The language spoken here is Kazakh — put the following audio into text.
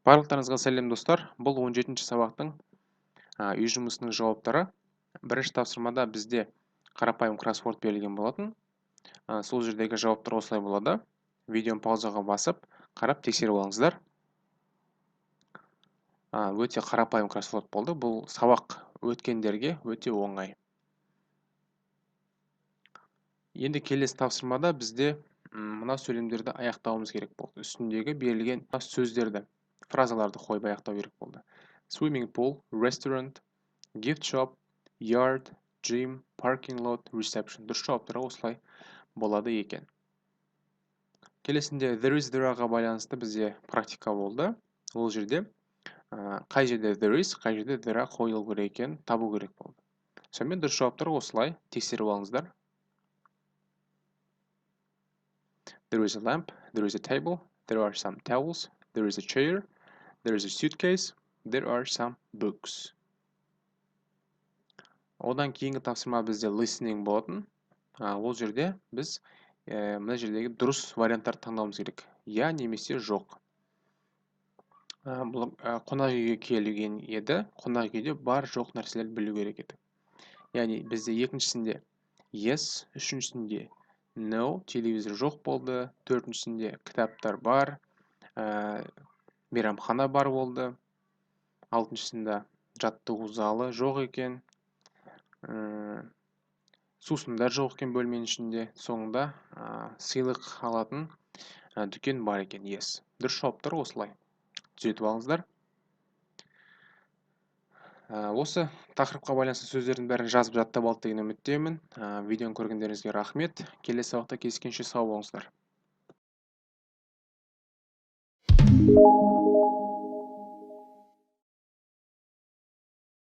Барлықтарыңызға сәлем достар. Бұл 17-ші сабақтың үй жұмысының жауаптары. Бірінші тапсырмада бізде қарапайым кроссворд берілген болатын. Сол жердегі жауаптар осылай болады. Видеоны паузаға басып, қарап тексеріп алыңыздар. Өте қарапайым кроссворд болды. Бұл сабақ өткендерге өте оңай. Енді келесі тапсырмада бізде мына сөйлемдерді аяқтауымыз керек болды. Үстіндегі берілген сөздерді, фразаларды қойып аяқтау керек болды. Swimming pool, restaurant, gift shop, yard, gym, parking lot, reception. Дұрыс жауаптары осылай болады екен. Келесінде there is there'ға байланысты бізде практика болды. Ол жерде қай жерде there is, қай жерде there қойылу керек екенін табу керек болды. Сонымен дұрыс жауаптар осылай тексеріп алыңыздар. There is a lamp, there is a table, there are some towels, there is a chair, there is a suitcase, there are some books. Одан кейінгі тапсырма бізде listening болатын. Ол жерде біз мына жердегі дұрыс варианттарды таңдауымыз керек. Я немесе жоқ. Бұл қонақ үйге келген еді. Қонақ үйде бар жоқ нәрселерді білу керек еді. Яғни бізде екіншісінде yes, үшіншісінде no, телевизор жоқ болды. Төртіншісінде кітаптар бар, мейрамхана бар болды. Алтыншысында жаттығу залы жоқ екен. Сусындар жоқ екен бөлменің ішінде. Соңында сыйлық алатын дүкен бар екен. Yes. Дұрыс жауаптар осылай. Түзетіп алыңыздар. Осы тақырыпқа байланысты сөздердің бәрін жазып жаттап алды деген үміттемін. Видеоны көргендеріңізге рахмет. Келесі сабақта кездескенше сау болыңыздар.